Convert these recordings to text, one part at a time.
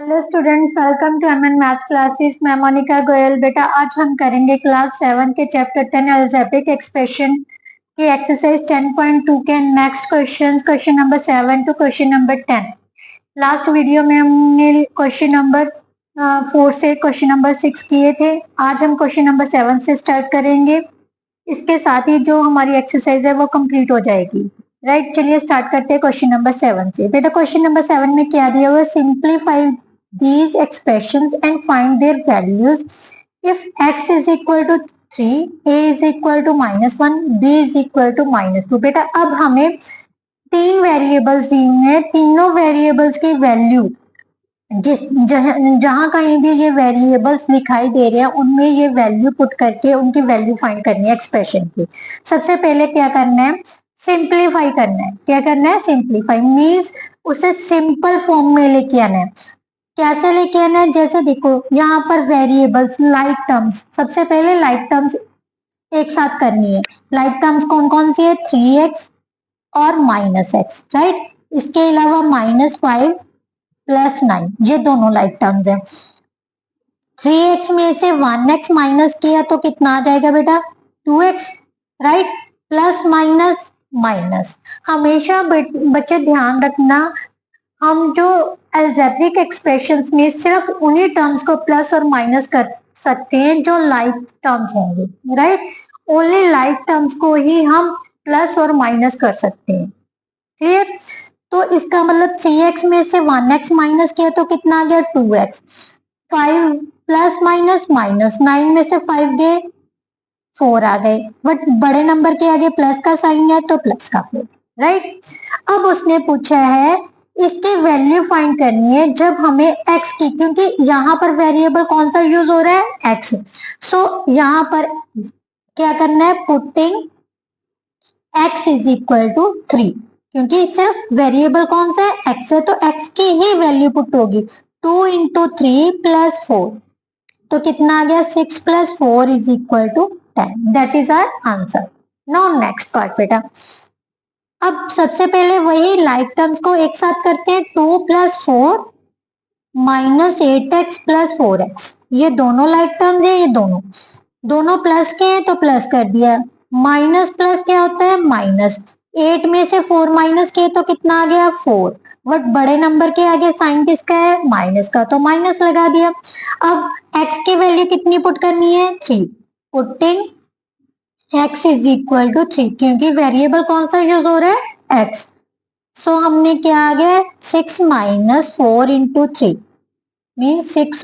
Hello students, welcome to MN maths classes. मैं मोनिका गोयल। बेटा आज हम करेंगे क्लास 7 के चैप्टर 10 अलजेब्रिक एक्सप्रेशन की एक्सरसाइज 10.2 के next question number 7 to question number 10। Last video में हमने क्वेश्चन नंबर 4 से क्वेश्चन नंबर 6 किए थे। आज हम क्वेश्चन नंबर 7 से स्टार्ट करेंगे। इसके साथ ही जो हमारी एक्सरसाइज है वो कंप्लीट हो जाएगी। राइट, चलिए स्टार्ट करते हैं क्वेश्चन नंबर 7 से। बेटा क्वेश्चन नंबर 7 में क्या दिया हुआ है? Simplify these expressions and find their values if x is equal to 3, a is equal to -1, b is equal to -2। बेटा अब हमें तीन वेरिएबल्स दी हुई हैं, तीनों वेरिएबल्स की वैल्यू जहां कहीं भी ये वेरिएबल्स दिखाई दे रहे हैं उनमें ये वैल्यू पुट करके उनकी वैल्यू फाइंड करनी है एक्सप्रेशन की। सबसे पहले क्या करना है? सिंप्लीफाई करना है। क्या करना है? सिंप्लीफाई मीन्स उसे सिंपल फॉर्म में लेके आना है। कैसे लेके आना है? जैसे देखो यहाँ पर वेरिएबल्स लाइक टर्म्स, सबसे पहले लाइक टर्म्स एक साथ करनी है। लाइक टर्म्स कौन कौन सी है? 3x और -x, राइट। इसके अलावा -5 + 9, ये दोनों लाइक टर्म्स है। 3x में से 1x माइनस किया तो कितना आ जाएगा बेटा? 2x, right. Plus minus minus, हमेशा बच्चे ध्यान रखना, हम जो अलजेब्रिक एक्सप्रेशंस में सिर्फ उन्हीं टर्म्स को प्लस और माइनस कर सकते हैं जो लाइक टर्म्स होंगे, राइट। ओनली लाइक टर्म्स को ही हम प्लस और माइनस कर सकते हैं, ठीक। तो इसका मतलब 3x में से 1x माइनस किया तो कितना आ गया? 2x। 5 प्लस माइनस माइनस, 9 में से 5 गए 4 आ गए, बट बड़े नंबर के आगे प्लस का साइन है तो प्लस का 4, राइट। अब उसने पूछा है इसकी वैल्यू फाइंड करनी है जब हमें x की, क्योंकि यहाँ पर वेरिएबल कौन सा यूज हो रहा है? x। सो यहाँ पर क्या करना है? Putting x is equal to 3, क्योंकि सिर्फ वेरिएबल कौन सा है? x है, तो x की ही वैल्यू पुट होगी। 2 × 3 + 4, तो कितना आ गया? 6 + 4 is equal to 10। That is our answer. Now next part बेटा, अब सबसे पहले वही लाइक टर्म्स को एक साथ करते हैं। 2 + 4 -8x + 4x, ये दोनों लाइक टर्म्स है, ये दोनों प्लस के हैं तो प्लस कर दिया। माइनस प्लस क्या होता है? माइनस। 8 में से 4 माइनस किए तो कितना आ गया? 4, बट बड़े नंबर के आगे साइन किसका है? माइनस का, तो माइनस लगा दिया। अब x की वैल्यू कितनी पुट करनी है? 3। Putting x is equal to 3, क्योंकि वेरिएबल कौन सा यूज हो रहा है? x। सो हमने क्या आ गया? 6 - 4 × 3 मीन्स 6 -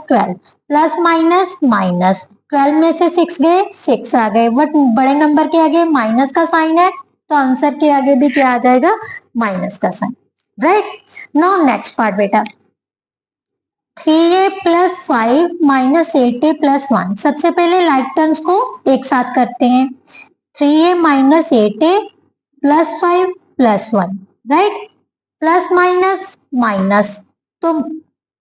12, प्लस माइनस माइनस, 12 में से 6 गए 6 आ गए, बट बड़े नंबर के आगे माइनस का साइन है तो आंसर के आगे भी क्या आ जाएगा? माइनस का sign, right. Now next part बेटा, 3a + 5 - 8a + 1, सबसे पहले लाइक टर्म्स को एक साथ करते हैं। 3a - 8a + 5 + 1, right. Plus minus minus, तो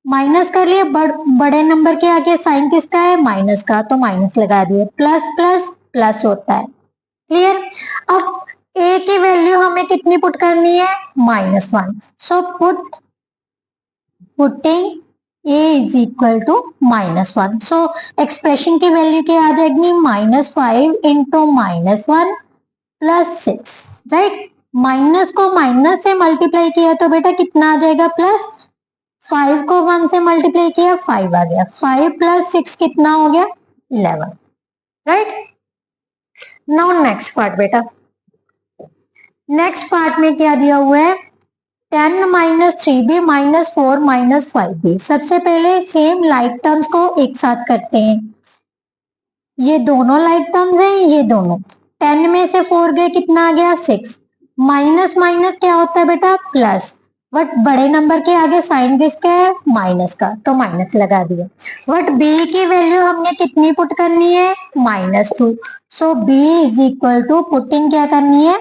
माइनस कर लिए, बड़े नंबर के आगे साइन किसका है? माइनस का, तो माइनस लगा दिए। प्लस प्लस प्लस होता है, क्लियर। अब a की वैल्यू हमें कितनी पुट करनी है? -1। So putting a is equal to -1। So expression की वैल्यू क्या आ जाएगी? -5 × -1 + 6, राइट। माइनस को माइनस से मल्टीप्लाई किया तो बेटा कितना आ जाएगा? प्लस। 5 को 1 से मल्टीप्लाई किया 5 आ गया। 5 + 6 कितना हो गया? 11, राइट। नाउ नेक्स्ट पार्ट बेटा, नेक्स्ट पार्ट में क्या दिया हुआ है? 10 - 3b - 4 - 5b, सबसे पहले सेम लाइक टर्म्स को एक साथ करते हैं। ये दोनों लाइक टर्म्स हैं, ये दोनों। 10 में से 4 गए, कितना आ गया? 6। माइनस माइनस क्या होता है बेटा? प्लस, बट बड़े नंबर के आगे साइन किसका है? माइनस का, तो माइनस लगा दिया। बट b की वैल्यू हमने कितनी पुट करनी है? -2। So b is equal to, putting क्या करनी है?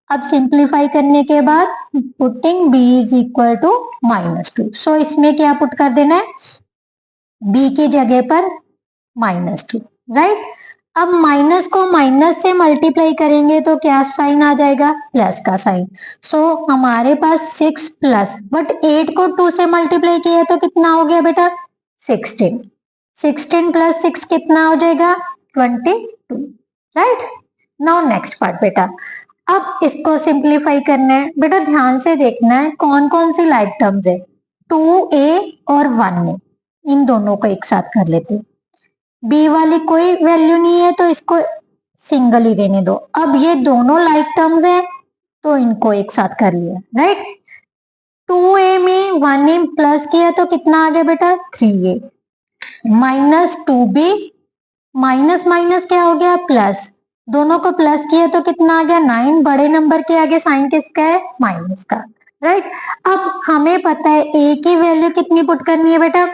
अब सिंप्लीफाई करने के बाद putting b is equal to -2। So इसमें क्या पुट कर देना है? b की जगह पर -2, राइट। अब माइनस को माइनस से मल्टीप्लाई करेंगे तो क्या साइन आ जाएगा, प्लस का साइन। सो हमारे पास 6 प्लस, बट 8 को 2 से मल्टीप्लाई किया तो कितना हो गया बेटा, 16। 16 प्लस 6 कितना हो जाएगा, 22, राइट। नाउ नेक्स्ट पार्ट बेटा, अब इसको सिंप्लीफाई करना है। बेटा ध्यान से देखना है कौन कौन सी लाइक टर्म्स है, 2a और 1a, इन दोनों को एक साथ कर लेते हैं। बी वाली कोई वैल्यू नहीं है तो इसको सिंगल ही रहने दो। अब ये दोनों लाइक टर्म्स है तो इनको एक साथ कर लिया, राइट। 2a में 1a प्लस किया तो कितना आ गया बेटा, 3a, minus 2b, minus minus क्या हो गया, प्लस, दोनों को प्लस किया तो कितना आ गया, 9। बड़े नंबर के आगे साइन किसका है, माइनस का, राइट। अब हमें पता है a की वैल्यू कितनी पुट करनी है बेटा,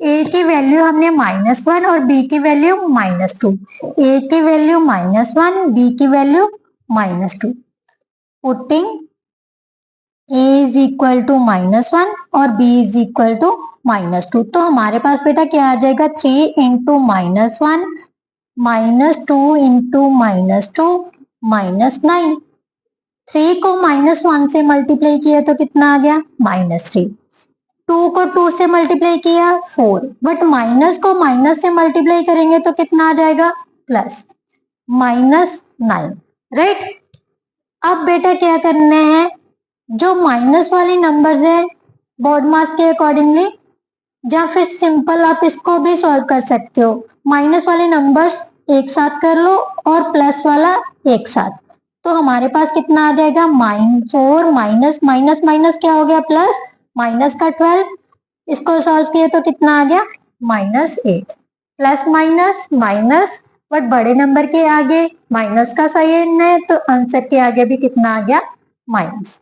a की वैल्यू हमने -1 और b की वैल्यू -2, a की वैल्यू -1, b की value -2, putting a is equal to -1 और b इज इक्वल टू -2, तो हमारे पास बेटा क्या आ जाएगा, 3 इंटू -1 -2 इंटू -2 -9। 3 को -1 से मल्टीप्लाई किया तो कितना आ गया, -3। 2 को 2 से मल्टीप्लाई किया 4, बट माइनस को माइनस से मल्टीप्लाई करेंगे तो कितना आ जाएगा, प्लस, -9, राइट। अब बेटा क्या करना है, जो माइनस वाले नंबर्स है बोर्ड मास के अकॉर्डिंगली, या फिर सिंपल आप इसको भी सॉल्व कर सकते हो, माइनस वाले नंबर्स एक साथ कर लो और प्लस वाला एक साथ, तो हमारे पास कितना आ जाएगा, -4 माइनस माइनस माइनस क्या हो गया, प्लस, माइनस का 12, इसको सॉल्व किया तो कितना आ गया, -8, प्लस माइनस माइनस, बट बड़े नंबर के आगे माइनस का साइन है तो आंसर के आगे भी कितना आ गया, minus,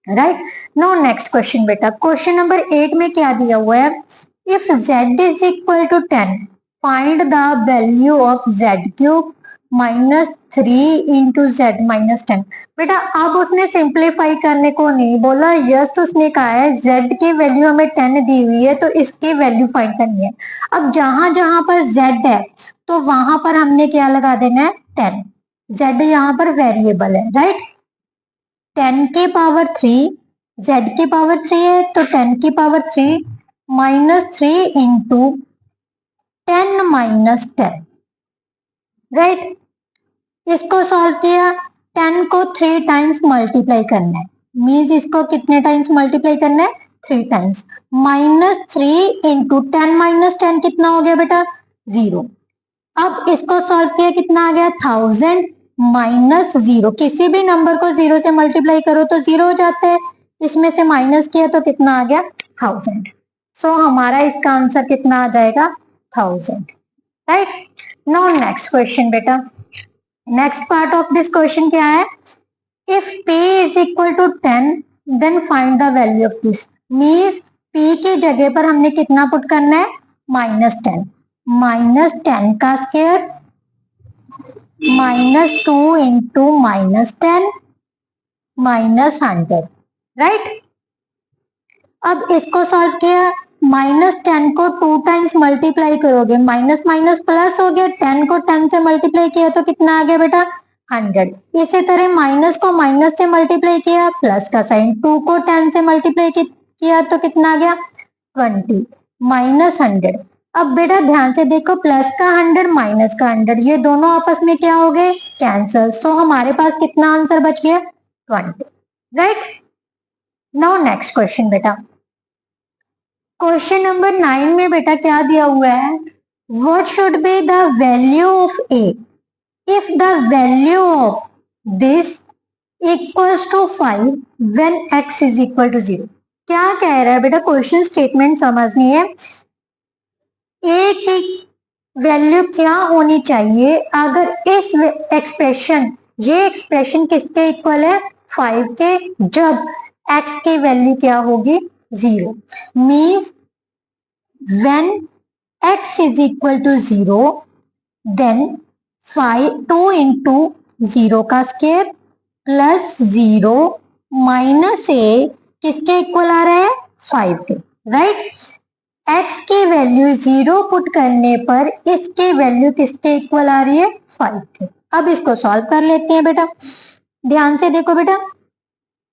right. Now next question बेटा, क्वेश्चन नंबर 8 में क्या दिया हुआ है, if z is equal to 10 find the value of z³ -3 into z -10। बेटा अब उसने सिंप्लीफाई करने को नहीं बोला, यस उसने कहा है z की वैल्यू हमें 10 दी हुई है तो इसकी वैल्यू फाइंड करनी है। अब जहां जहां पर z है तो वहां पर हमने क्या लगा देना है, 10, z यहाँ पर वेरिएबल है, राइट। 10 की पावर 3, z की पावर 3 है तो 10 की पावर 3 -3 इंटू 10 -10, राइट। इसको सॉल्व किया, 10 को 3 टाइम्स मल्टीप्लाई करना है, मीन्स इसको कितने टाइम्स मल्टीप्लाई करना है, 3 टाइम्स, -3 इंटू 10 -10 कितना हो गया बेटा, 0। अब इसको सॉल्व किया कितना आ गया, 1000 -0, किसी भी नंबर को 0 से मल्टीप्लाई करो तो 0 हो जाता है, इसमें से माइनस किया तो कितना आ गया, 1000। सो हमारा इसका आंसर कितना आ जाएगा, 1000, राइट। नाउ नेक्स्ट क्वेश्चन बेटा, next part of this question क्या है, if p is equal to 10 then find the value of this, means p की जगह पर हमने कितना पुट करना है, -10, -10 का स्क्वायर -2 इंटू -10 -100, राइट। अब इसको सॉल्व किया, -10 को 2 टाइम्स मल्टीप्लाई करोगे, माइनस माइनस प्लस हो गया, 10 को 10 से मल्टीप्लाई किया तो कितना आ गया बेटा, 100। इसी तरह माइनस को माइनस से मल्टीप्लाई किया, प्लस का साइन, 2 को 10 से मल्टीप्लाई किया तो कितना आ गया, 20 -100। अब बेटा ध्यान से देखो, प्लस का 100 माइनस का 100 ये दोनों आपस में क्या हो गए, कैंसल, सो हमारे पास कितना आंसर बच गया, 20, राइट। नाउ नेक्स्ट क्वेश्चन बेटा, क्वेश्चन नंबर 9 में बेटा क्या दिया हुआ है, what should be the value of a if the value of this equals to 5 when x is equal to 0। क्या कह रहा है बेटा, क्वेश्चन स्टेटमेंट समझनी है, a की वैल्यू क्या होनी चाहिए अगर इस एक्सप्रेशन, ये एक्सप्रेशन किसके इक्वल है, 5 के, जब x की वैल्यू क्या होगी, 0, means when x is equal to 0 then 2 into 0 का स्क्वायर प्लस 0 माइनस a किसके इक्वल आ रहा है, 5 के, राइट। x की वैल्यू 0 पुट करने पर इसकी वैल्यू किसके इक्वल आ रही है, 5 के। अब इसको सॉल्व कर लेते हैं बेटा, ध्यान से देखो बेटा,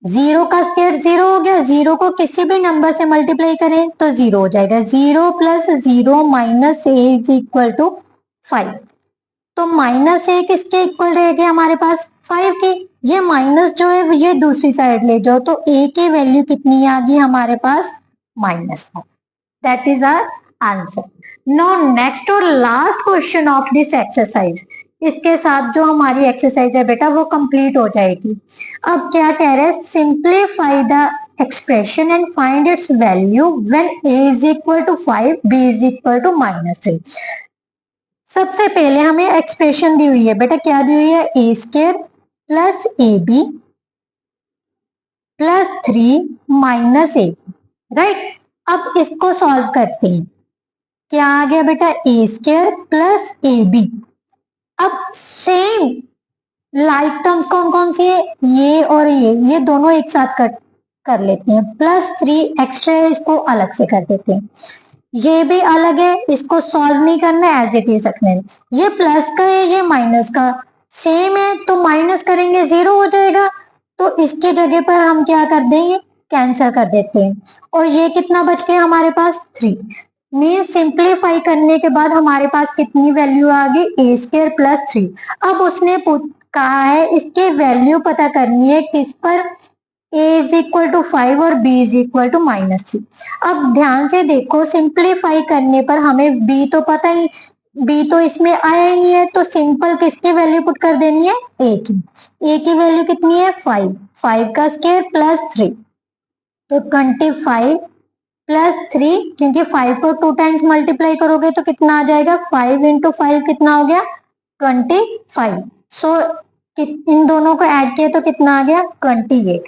0 का स्क्वायर 0 हो गया, 0 को किसी भी नंबर से मल्टीप्लाई करें तो 0 हो जाएगा, 0 plus 0 minus a is equal to 5। तो माइनस ए किसके इक्वल रहेगी हमारे पास, 5 की। ये माइनस जो है ये दूसरी साइड ले जाओ तो ए की वैल्यू कितनी आ गई हमारे पास, -5। That is our answer. Now next और last question of this exercise, इसके साथ जो हमारी एक्सरसाइज है बेटा वो कंप्लीट हो जाएगी। अब क्या कह रहे हैं, simplify the expression and find its value when a is equal to 5 b is equal to -3। सबसे पहले हमें एक्सप्रेशन दी हुई है बेटा, क्या दी हुई है, A square plus A B plus 3 minus A, right. अब इसको सॉल्व करते हैं, क्या आ गया बेटा, A square plus A B. अब सेम लाइक टर्म्स कौन कौन सी है, ये और ये दोनों एक साथ कर लेते हैं, प्लस 3 एक्स्ट्रा है इसको अलग से कर देते हैं, ये भी अलग है, इसको सॉल्व नहीं करना, एज इट इज रखना है। ये प्लस का है, ये माइनस का, सेम है तो माइनस करेंगे 0 हो जाएगा, तो इसके जगह पर हम क्या कर देंगे, कैंसिल कर देते हैं। और ये कितना बच गया हमारे पास, 3। मीन सिंप्लीफाई करने के बाद हमारे पास कितनी वैल्यू आ गई, ए स्क्वायर प्लस 3। अब उसने कहा है इसके वैल्यू पता करनी है किस पर, a इज इक्वल टू 5 और b इज इक्वल टू -3। अब ध्यान से देखो, सिंप्लीफाई करने पर हमें b तो पता ही, b तो इसमें आया ही नहीं है, तो सिंपल किसकी वैल्यू पुट कर देनी है, a की। a की वैल्यू कितनी है, 5, 5 का स्क्वायर प्लस 3, तो 25 प्लस 3, क्योंकि 5 को 2 टाइम्स मल्टीप्लाई करोगे तो कितना आ जाएगा, 5 इंटू 5 कितना हो गया, 25। सो इन दोनों को ऐड किया तो कितना आ गया, 28।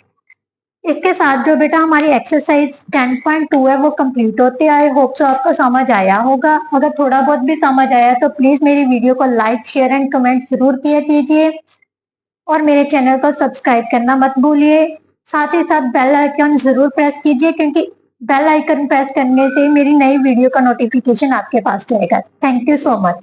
इसके साथ जो बेटा हमारी एक्सरसाइज 10.2 है वो कंप्लीट होती है। आई होप सो आपको समझ आया होगा। अगर थोड़ा बहुत भी समझ आया तो प्लीज मेरी वीडियो को लाइक, शेयर एंड कमेंट जरूर किया कीजिए और मेरे चैनल को सब्सक्राइब करना मत भूलिए। साथ ही साथ बेल आइकन जरूर प्रेस कीजिए, क्योंकि बेल आइकन प्रेस करने से मेरी नई वीडियो का नोटिफिकेशन आपके पास जाएगा। Thank you so much.